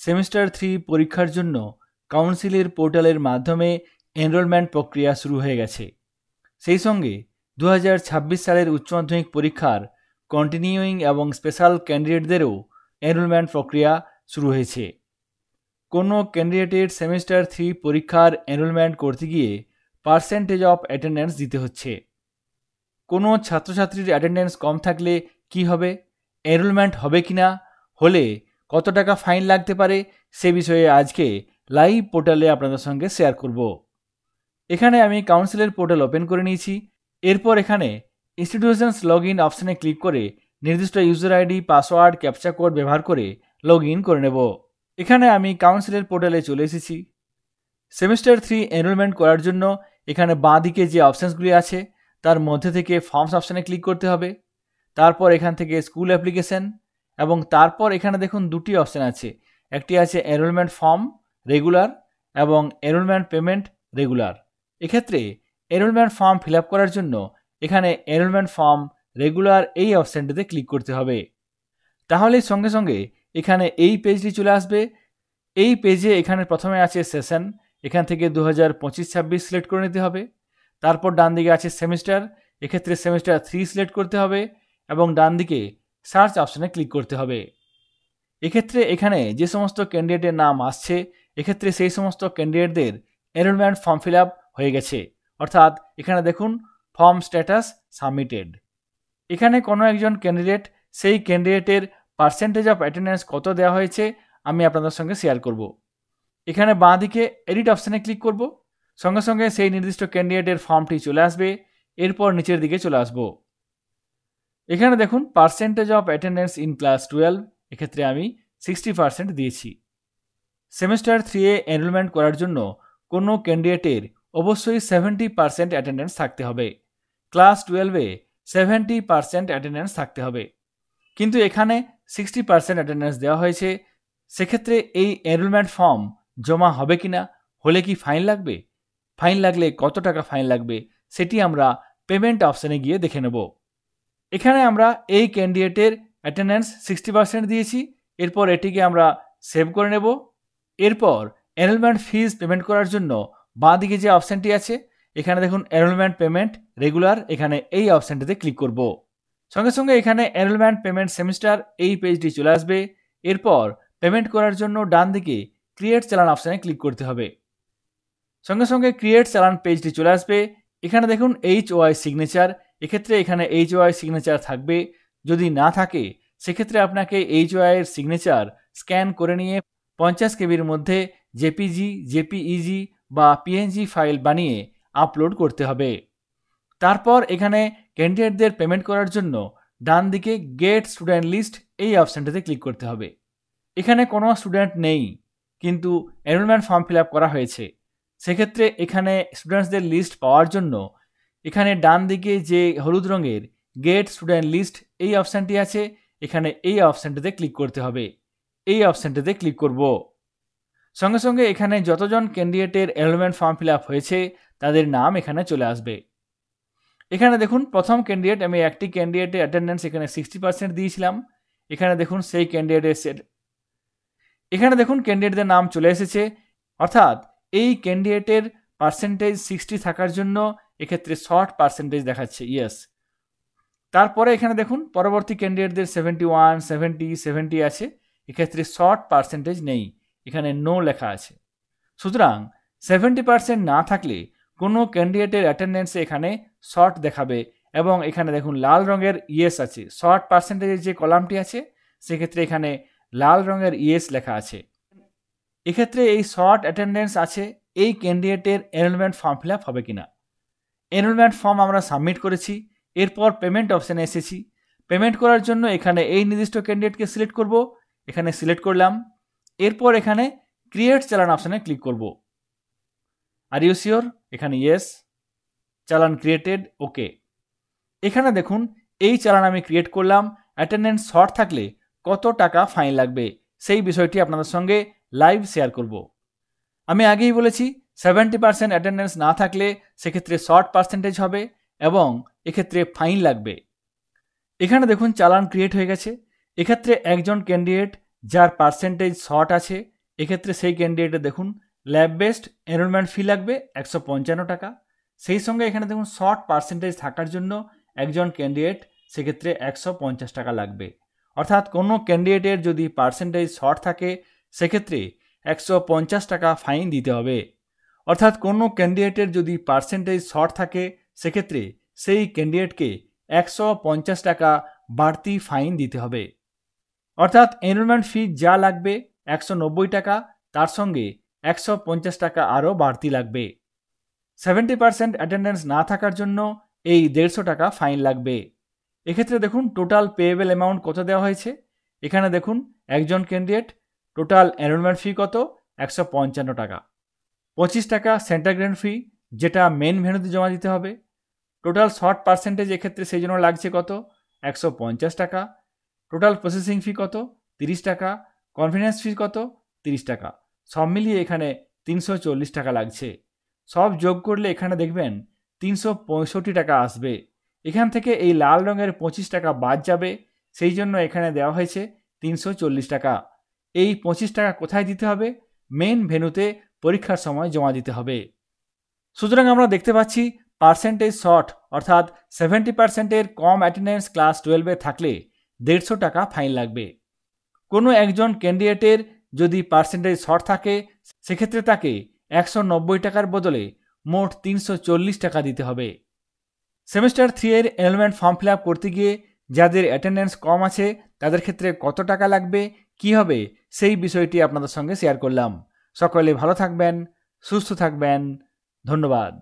Semester 3 পরীক্ষার জন্য কাউন্সিলের পোর্টালের মাধ্যমে এনরোলমেন্ট প্রক্রিয়া শুরু হয়ে গেছে। সেই সঙ্গে 2026 সালের উচ্চ মাধ্যমিক পরীক্ষার কন্টিনিউইং এবং স্পেশাল ক্যান্ডিডেটদেরও এনরোলমেন্ট প্রক্রিয়া শুরু হয়েছে। কোনো ক্যান্ডিডেটের সেমিস্টার 3 পরীক্ষার এনরোলমেন্ট করতে গিয়ে পার্সেন্টেজ অফ অ্যাটেন্ডেন্স দিতে হচ্ছে। কোনো ছাত্রছাত্রীর অ্যাটেন্ডেন্স কম থাকলে কি হবে, এনরোলমেন্ট হবে কিনা, হলে কত টাকা ফাইন লাগতে পারে, সে বিষয়ে আজকে লাইভ পোর্টালে আপনাদের সঙ্গে শেয়ার করব। এখানে আমি কাউন্সিলের পোর্টাল ওপেন করে নিয়েছি। এরপর এখানে ইনস্টিটিউশনস লগ ইন অপশানে ক্লিক করে নির্দিষ্ট user ID, password, captcha code ব্যবহার করে লগ ইন করে নেব। এখানে আমি কাউন্সিলের পোর্টালে চলে এসেছি। সেমিস্টার 3 এনরোলমেন্ট করার জন্য এখানে বাঁ দিকে যে অপশানসগুলি আছে তার মধ্যে থেকে ফর্মস অপশানে ক্লিক করতে হবে। তারপর এখান থেকে স্কুল অ্যাপ্লিকেশন এবং তারপর এখানে দেখুন দুটি অপশান আছে, একটি আছে এনরোলমেন্ট ফর্ম রেগুলার এবং এনরোলমেন্ট পেমেন্ট রেগুলার। এক্ষেত্রে এনরোলমেন্ট ফর্ম ফিল আপ করার জন্য এখানে এনরোলমেন্ট ফর্ম রেগুলার এই অপশানটিতে ক্লিক করতে হবে। তাহলে সঙ্গে সঙ্গে এখানে এই পেজটি চলে আসবে। এই পেজে এখানে প্রথমে আছে সেশন, এখান থেকে 2025-26 সিলেক্ট করে নিতে হবে। তারপর ডান দিকে আছে সেমিস্টার, এক্ষেত্রে সেমিস্টার 3 সিলেক্ট করতে হবে এবং ডান দিকে সার্চ অপশানে ক্লিক করতে হবে। এক্ষেত্রে এখানে যে সমস্ত ক্যান্ডিডেটের নাম আসছে এক্ষেত্রে সেই সমস্ত ক্যান্ডিডেটদের এনরোলমেন্ট ফর্ম ফিল আপ হয়ে গেছে, অর্থাৎ এখানে দেখুন ফর্ম স্ট্যাটাস সাবমিটেড। এখানে কোনো একজন ক্যান্ডিডেট, সেই ক্যান্ডিডেটের পার্সেন্টেজ অফ অ্যাটেন্ডেন্স কত দেওয়া হয়েছে আমি আপনাদের সঙ্গে শেয়ার করব। এখানে বাঁ দিকে এডিট অপশানে ক্লিক করব, সঙ্গে সঙ্গে সেই নির্দিষ্ট ক্যান্ডিডেটের ফর্মটি চলে আসবে। এরপর নিচের দিকে চলে আসব। এখানে দেখুন percentage of attendance in class 12, এক্ষেত্রে আমি 60% দিয়েছি। সেমিস্টার 3 এনরোলমেন্ট করার জন্য কোনো ক্যান্ডিডেটের অবশ্যই 70% অ্যাটেন্ডেন্স থাকতে হবে। ক্লাস 12-এ 70% অ্যাটেন্ডেন্স থাকতে হবে, কিন্তু এখানে 60% অ্যাটেন্ডেন্স দেওয়া হয়েছে। সেক্ষেত্রে এই এনরোলমেন্ট ফর্ম জমা হবে কিনা, হলে কি ফাইন লাগবে, ফাইন লাগলে কত টাকা ফাইন লাগবে, সেটি আমরা পেমেন্ট অপশানে গিয়ে দেখে নেব। এখানে আমরা এই ক্যান্ডিডেটের অ্যাটেন্ডেন্স 60% দিয়েছি। এরপর এটিকে আমরা সেভ করে নেব। এরপর এনরোলমেন্ট ফিজ পেমেন্ট করার জন্য বাঁ দিকে যে অপশানটি আছে এখানে দেখুন এনরোলমেন্ট পেমেন্ট রেগুলার, এখানে এই অপশানটিতে ক্লিক করব। সঙ্গে সঙ্গে এখানে এনরোলমেন্ট পেমেন্ট সেমিস্টার এই পেজটি চলে আসবে। এরপর পেমেন্ট করার জন্য ডান দিকে ক্রিয়েট চালান অপশানে ক্লিক করতে হবে। সঙ্গে সঙ্গে ক্রিয়েট চালান পেজটি চলে আসবে। এখানে দেখুন HOI সিগনেচার, এক্ষেত্রে এখানে HOI সিগনেচার থাকবে। যদি না থাকে সেক্ষেত্রে আপনাকে HOI এর সিগনেচার স্ক্যান করে নিয়ে 50 কেবির মধ্যে জেপিজি, জেপিইজি বা পিএনজি ফাইল বানিয়ে আপলোড করতে হবে। তারপর এখানে ক্যান্ডিডেটদের পেমেন্ট করার জন্য ডান দিকে গেট স্টুডেন্ট লিস্ট এই অপশানটিতে ক্লিক করতে হবে। এখানে কোনো স্টুডেন্ট নেই, কিন্তু এনরোলমেন্ট ফর্ম ফিল আপ করা হয়েছে। সেক্ষেত্রে এখানে স্টুডেন্টসদের লিস্ট পাওয়ার জন্য এখানে ডান দিকে যে হলুদ রঙের গেট স্টুডেন্ট লিস্ট এই অপশানটি আছে, এখানে এই অপশানটিতে ক্লিক করতে হবে। এই অপশানটিতে ক্লিক করব। সঙ্গে সঙ্গে এখানে যতজন ক্যান্ডিডেটের এনরোলমেন্ট ফর্ম ফিল আপ হয়েছে তাদের নাম এখানে চলে আসবে। এখানে দেখুন প্রথম ক্যান্ডিডেট, আমি একটি ক্যান্ডিডেটের অ্যাটেন্ডেন্স এখানে 60% দিয়েছিলাম। এখানে দেখুন সেই ক্যান্ডিডেটের এখানে দেখুন ক্যান্ডিডেটদের নাম চলে এসেছে, অর্থাৎ এই ক্যান্ডিডেটের পার্সেন্টেজ 60 থাকার জন্য এক্ষেত্রে শর্ট পার্সেন্টেজ দেখাচ্ছে, ইয়েস। তারপরে এখানে দেখুন পরবর্তী ক্যান্ডিডেটদের 71, 70, 70 আছে, এক্ষেত্রে শর্ট পার্সেন্টেজ নেই, এখানে নো লেখা আছে। সুতরাং 70% না থাকলে কোনো ক্যান্ডিডেটের অ্যাটেন্ডেন্সে এখানে শর্ট দেখাবে এবং এখানে দেখুন লাল রঙের ইয়েস আছে, শর্ট পার্সেন্টেজের যে কলামটি আছে সেক্ষেত্রে এখানে লাল রঙের ইয়েস লেখা আছে। এক্ষেত্রে এই শর্ট অ্যাটেন্ডেন্স আছে এই ক্যান্ডিডেটের এনরোলমেন্ট ফর্ম ফিল আপ হবে কিনা। এনরোলমেন্ট ফর্ম আমরা সাবমিট করেছি। এরপর পেমেন্ট অপশানে এসেছি। পেমেন্ট করার জন্য এখানে এই নির্দিষ্ট ক্যান্ডিডেটকে সিলেক্ট করব, এখানে সিলেক্ট করলাম। এরপর এখানে ক্রিয়েট চালান অপশানে ক্লিক করব। আর ইউ শিওর, এখানে ইয়েস, চালান ক্রিয়েটেড, ওকে। এখানে দেখুন এই চালান আমি ক্রিয়েট করলাম। অ্যাটেন্ডেন্স শর্ট থাকলে কত টাকা ফাইন লাগবে সেই বিষয়টি আপনাদের সঙ্গে লাইভ শেয়ার করব। আমি আগেই বলেছি 70% অ্যাটেন্ডেন্স না থাকলে সেক্ষেত্রে শর্ট পার্সেন্টেজ হবে এবং এক্ষেত্রে ফাইন লাগবে। এখানে দেখুন চালান ক্রিয়েট হয়ে গেছে। এক্ষেত্রে একজন ক্যান্ডিডেট যার পার্সেন্টেজ শর্ট আছে এক্ষেত্রে সেই ক্যান্ডিডেটে দেখুন ল্যাব বেসড এনরোলমেন্ট ফি লাগবে 155 টাকা। সেই সঙ্গে এখানে দেখুন শর্ট পার্সেন্টেজ থাকার জন্য একজন ক্যান্ডিডেট সেক্ষেত্রে 150 টাকা লাগবে। অর্থাৎ কোনো ক্যান্ডিডেটের যদি পার্সেন্টেজ শর্ট থাকে সেক্ষেত্রে 150 টাকা ফাইন দিতে হবে। অর্থাৎ কোনো ক্যান্ডিডেটের যদি পার্সেন্টেজ শর্ট থাকে সেক্ষেত্রে সেই ক্যান্ডিডেটকে 150 টাকা বাড়তি ফাইন দিতে হবে। অর্থাৎ এনরোলমেন্ট ফি যা লাগবে 190 টাকা, তার সঙ্গে 150 টাকা আরও বাড়তি লাগবে। 70% অ্যাটেন্ডেন্স না থাকার জন্য এই 150 টাকা ফাইন লাগবে। এক্ষেত্রে দেখুন টোটাল পেয়েবল অ্যামাউন্ট কত দেওয়া হয়েছে। এখানে দেখুন একজন ক্যান্ডিডেট টোটাল এনরোলমেন্ট ফি কত 155 টাকা, 25 টাকা সেন্টার গ্রেড ফি যেটা মেন ভেন্যুতে জমা দিতে হবে। টোটাল শর্ট পার্সেন্টেজ এক্ষেত্রে সেই জন্য লাগছে কত 150 টাকা। টোটাল প্রসেসিং ফি কত 30 টাকা, কনফিডেন্স ফি কত 30 টাকা, সব মিলিয়ে এখানে 340 টাকা লাগছে। সব যোগ করলে এখানে দেখবেন 365 টাকা আসবে। এখান থেকে এই লাল রঙের 25 টাকা বাদ যাবে, সেই জন্য এখানে দেওয়া হয়েছে 340 টাকা। এই 25 টাকা কোথায় দিতে হবে? মেন ভেন্যুতে পরীক্ষার সময় জমা দিতে হবে। সুতরাং আমরা দেখতে পাচ্ছি পার্সেন্টেজ শর্ট অর্থাৎ 70%-এর কম অ্যাটেন্ডেন্স ক্লাস 12-এ থাকলে 150 টাকা ফাইন লাগবে। কোনো একজন ক্যান্ডিডেটের যদি পার্সেন্টেজ শর্ট থাকে সেক্ষেত্রে তাকে 190 টাকার বদলে মোট 340 টাকা দিতে হবে। সেমিস্টার 3-এর এনরোলমেন্ট ফর্ম ফিল আপ করতে গিয়ে যাদের অ্যাটেন্ডেন্স কম আছে তাদের ক্ষেত্রে কত টাকা লাগবে, কী হবে, সেই বিষয়টি আপনাদের সঙ্গে শেয়ার করলাম। সকলে ভালো থাকবেন, সুস্থ থাকবেন। ধন্যবাদ।